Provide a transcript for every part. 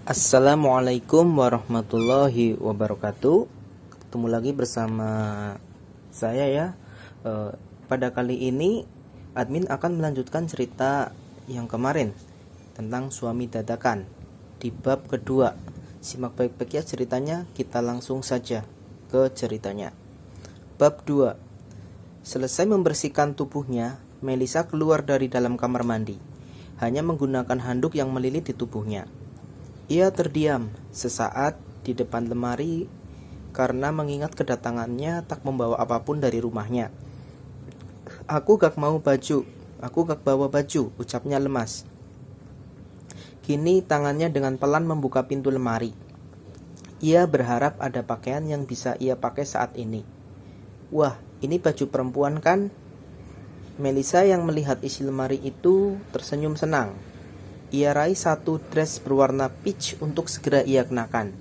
Assalamualaikum warahmatullahi wabarakatuh. Ketemu lagi bersama saya ya. Pada kali ini admin akan melanjutkan cerita yang kemarin tentang suami dadakan di bab kedua. Simak baik-baik ya ceritanya. Kita langsung saja ke ceritanya. Bab 2. Selesai membersihkan tubuhnya, Melisa keluar dari dalam kamar mandi, hanya menggunakan handuk yang melilit di tubuhnya. Ia terdiam sesaat di depan lemari karena mengingat kedatangannya tak membawa apapun dari rumahnya. Aku gak bawa baju, ucapnya lemas. Kini tangannya dengan pelan membuka pintu lemari. Ia berharap ada pakaian yang bisa ia pakai saat ini. Wah, ini baju perempuan kan? Melisa yang melihat isi lemari itu tersenyum senang. Ia raih satu dress berwarna peach untuk segera ia kenakan.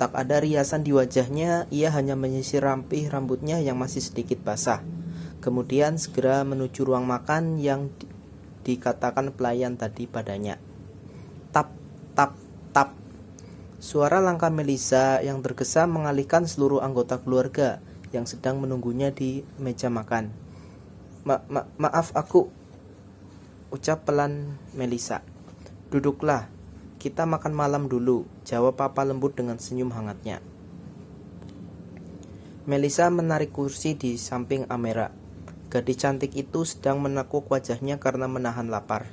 Tak ada riasan di wajahnya, ia hanya menyisir rampih rambutnya yang masih sedikit basah. Kemudian segera menuju ruang makan yang dikatakan pelayan tadi padanya. Tap, tap, tap. Suara langkah Melisa yang tergesa mengalihkan seluruh anggota keluarga yang sedang menunggunya di meja makan. Maaf aku, ucap pelan Melisa. Duduklah, kita makan malam dulu, jawab papa lembut dengan senyum hangatnya. Melisa menarik kursi di samping Amera. Gadis cantik itu sedang menekuk wajahnya karena menahan lapar.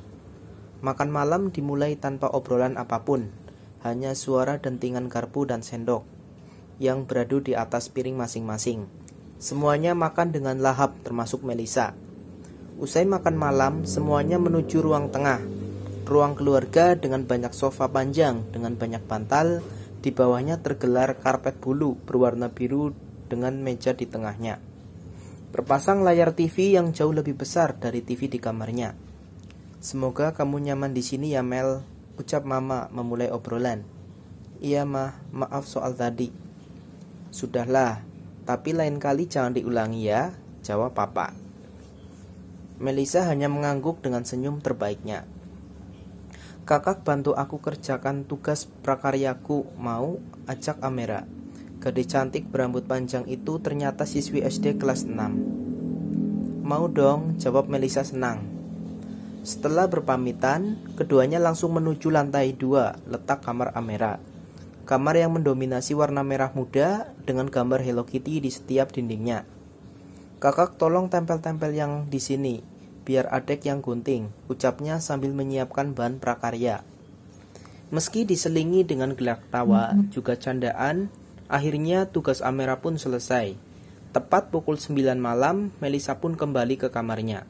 Makan malam dimulai tanpa obrolan apapun, hanya suara dentingan garpu dan sendok yang beradu di atas piring masing-masing. Semuanya makan dengan lahap termasuk Melisa. Usai makan malam, semuanya menuju ruang tengah. Ruang keluarga dengan banyak sofa panjang dengan banyak bantal, di bawahnya tergelar karpet bulu berwarna biru dengan meja di tengahnya. Berpasang layar TV yang jauh lebih besar dari TV di kamarnya. Semoga kamu nyaman di sini ya Mel, ucap mama memulai obrolan. Iya mah, maaf soal tadi. Sudahlah, tapi lain kali jangan diulangi ya, jawab papa. Melisa hanya mengangguk dengan senyum terbaiknya. Kakak bantu aku kerjakan tugas prakaryaku, mau? Ajak Amera. Gadis cantik berambut panjang itu ternyata siswi SD kelas 6. Mau dong, jawab Melisa senang. Setelah berpamitan, keduanya langsung menuju lantai 2, letak kamar Amera. Kamar yang mendominasi warna merah muda dengan gambar Hello Kitty di setiap dindingnya. Kakak tolong tempel-tempel yang di sini, biar adek yang gunting, ucapnya sambil menyiapkan bahan prakarya. Meski diselingi dengan gelak tawa, juga candaan, akhirnya tugas Amera pun selesai. Tepat pukul 9 malam, Melisa pun kembali ke kamarnya.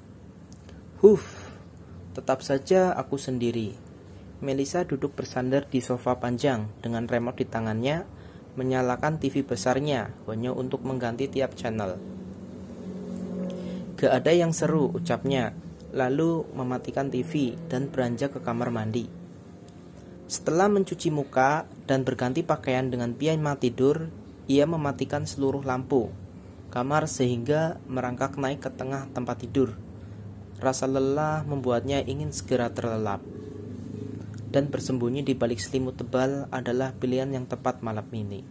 Tetap saja aku sendiri. Melisa duduk bersandar di sofa panjang dengan remote di tangannya, menyalakan TV besarnya hanya untuk mengganti tiap channel. Gak ada yang seru, ucapnya, lalu mematikan TV dan beranjak ke kamar mandi. Setelah mencuci muka dan berganti pakaian dengan piyama tidur, ia mematikan seluruh lampu kamar sehingga merangkak naik ke tengah tempat tidur. Rasa lelah membuatnya ingin segera terlelap. Dan bersembunyi di balik selimut tebal adalah pilihan yang tepat malam ini.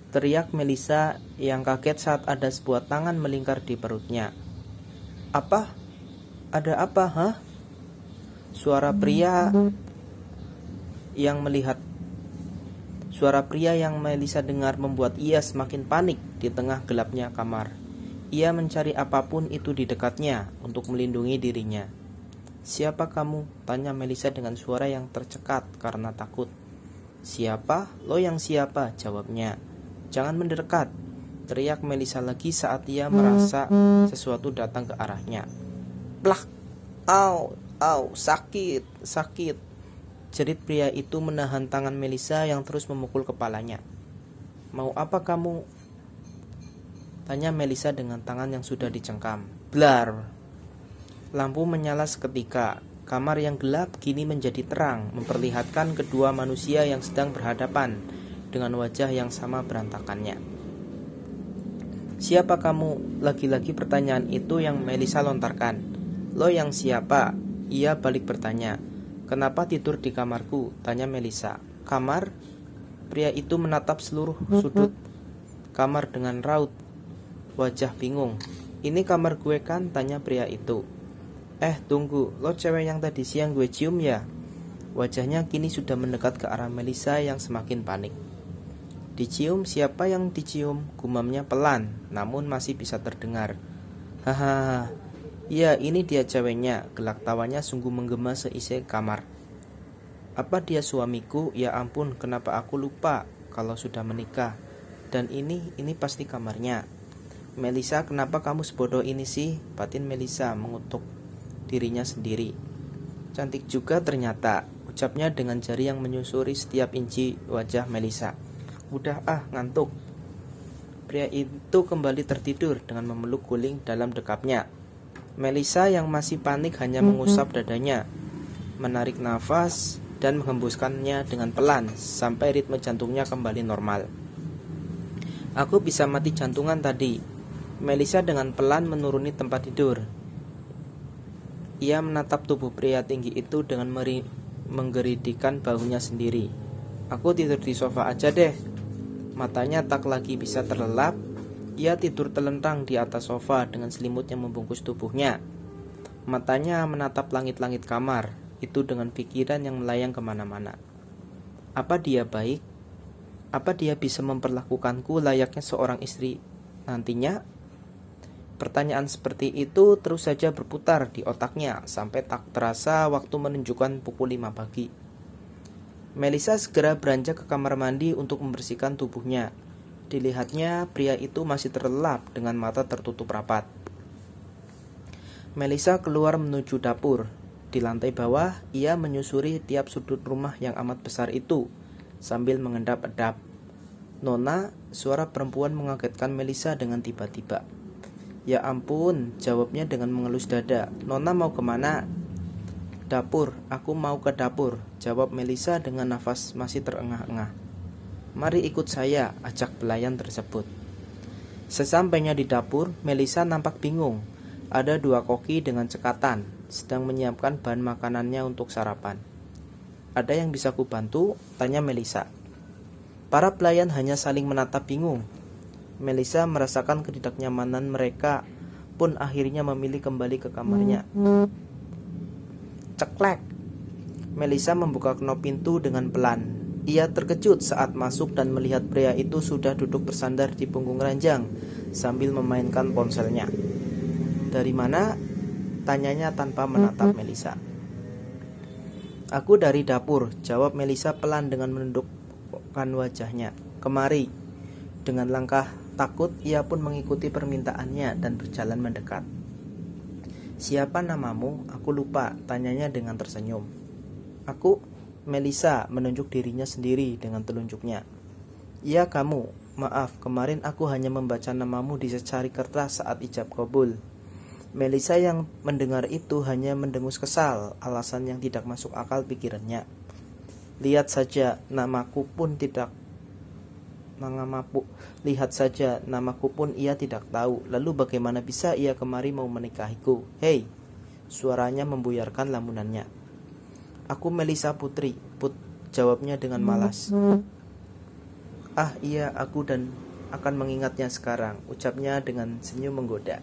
Teriak Melisa yang kaget saat ada sebuah tangan melingkar di perutnya. Apa? Ada apa, hah? Suara pria yang Melisa dengar membuat ia semakin panik di tengah gelapnya kamar. Ia mencari apapun itu di dekatnya untuk melindungi dirinya. Siapa kamu? Tanya Melisa dengan suara yang tercekat karena takut. Siapa? Lo yang siapa? Jawabnya. Jangan mendekat, teriak Melisa lagi saat ia merasa sesuatu datang ke arahnya. Plak! Au! Sakit! Jerit pria itu menahan tangan Melisa yang terus memukul kepalanya. Mau apa kamu? Tanya Melisa dengan tangan yang sudah dicengkam. Blar! Lampu menyala seketika. Kamar yang gelap kini menjadi terang, memperlihatkan kedua manusia yang sedang berhadapan dengan wajah yang sama berantakannya. Siapa kamu? Lagi-lagi pertanyaan itu yang Melisa lontarkan. Lo yang siapa? Ia balik bertanya. "Kenapa tidur di kamarku?" tanya Melisa. "Kamar?" Pria itu menatap seluruh sudut kamar dengan raut wajah bingung. "Ini kamar gue kan?" tanya pria itu. Tunggu, lo cewek yang tadi siang gue cium ya?" Wajahnya kini sudah mendekat ke arah Melisa yang semakin panik. "Dicium? Siapa yang dicium?" gumamnya pelan, namun masih bisa terdengar. "Hahaha, iya ini dia ceweknya." Gelak tawanya sungguh menggema seisi kamar. "Apa dia suamiku? Ya ampun, kenapa aku lupa kalau sudah menikah. Dan ini pasti kamarnya." "Melisa, kenapa kamu sebodoh ini sih?" batin Melisa mengutuk dirinya sendiri. "Cantik juga ternyata," ucapnya dengan jari yang menyusuri setiap inci wajah Melisa. "Udah ngantuk." Pria itu kembali tertidur dengan memeluk guling dalam dekapnya. Melisa yang masih panik hanya mengusap dadanya, menarik nafas dan menghembuskannya dengan pelan sampai ritme jantungnya kembali normal. "Aku bisa mati jantungan tadi." Melisa dengan pelan menuruni tempat tidur. Ia menatap tubuh pria tinggi itu dengan menggeridikan bahunya sendiri. "Aku tidur di sofa aja deh." Matanya tak lagi bisa terlelap. Ia tidur telentang di atas sofa dengan selimut yang membungkus tubuhnya. Matanya menatap langit-langit kamar itu dengan pikiran yang melayang kemana-mana. Apa dia baik? Apa dia bisa memperlakukanku layaknya seorang istri nantinya? Pertanyaan seperti itu terus saja berputar di otaknya sampai tak terasa waktu menunjukkan pukul 5 pagi. Melisa segera beranjak ke kamar mandi untuk membersihkan tubuhnya. Dilihatnya pria itu masih terlelap dengan mata tertutup rapat. Melisa keluar menuju dapur. Di lantai bawah, ia menyusuri tiap sudut rumah yang amat besar itu sambil mengendap-endap. "Nona," suara perempuan mengagetkan Melisa dengan tiba-tiba. "Ya ampun," jawabnya dengan mengelus dada. "Nona mau kemana?" "Dapur, aku mau ke dapur," jawab Melisa dengan nafas masih terengah-engah. "Mari ikut saya," ajak pelayan tersebut. Sesampainya di dapur, Melisa nampak bingung. Ada 2 koki dengan cekatan sedang menyiapkan bahan makanannya untuk sarapan. "Ada yang bisa kubantu?" tanya Melisa. Para pelayan hanya saling menatap bingung. Melisa merasakan ketidaknyamanan mereka pun akhirnya memilih kembali ke kamarnya. Ceklek. Melisa membuka knop pintu dengan pelan. Ia terkejut saat masuk dan melihat pria itu sudah duduk bersandar di punggung ranjang sambil memainkan ponselnya. "Dari mana?" tanyanya tanpa menatap Melisa. "Aku dari dapur," jawab Melisa pelan dengan menundukkan wajahnya. "Kemari." Dengan langkah takut ia pun mengikuti permintaannya dan berjalan mendekat. "Siapa namamu? Aku lupa," tanyanya dengan tersenyum. "Aku Melisa," menunjuk dirinya sendiri dengan telunjuknya. "Iya kamu, maaf kemarin aku hanya membaca namamu di secari kertas saat ijab kabul." Melisa yang mendengar itu hanya mendengus kesal, alasan yang tidak masuk akal pikirannya. Lihat saja namaku pun ia tidak tahu. Lalu bagaimana bisa ia kemari mau menikahiku? "Hei," suaranya membuyarkan lamunannya. "Aku Melisa Putri," jawabnya dengan malas. Iya aku dan akan mengingatnya sekarang," ucapnya dengan senyum menggoda.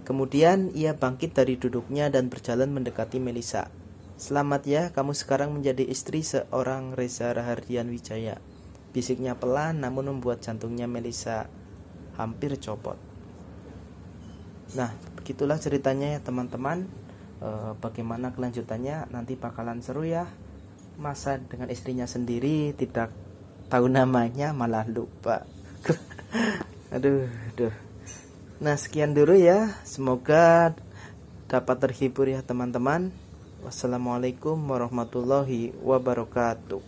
Kemudian ia bangkit dari duduknya dan berjalan mendekati Melisa. "Selamat ya, kamu sekarang menjadi istri seorang Reza Rahardian Wijaya," bisiknya pelan namun membuat jantungnya Melisa hampir copot. Nah, begitulah ceritanya ya teman-teman. Bagaimana kelanjutannya nanti bakalan seru ya. Masa dengan istrinya sendiri tidak tahu namanya malah lupa. Aduh. Nah, sekian dulu ya. Semoga dapat terhibur ya teman-teman. Wassalamualaikum warahmatullahi wabarakatuh.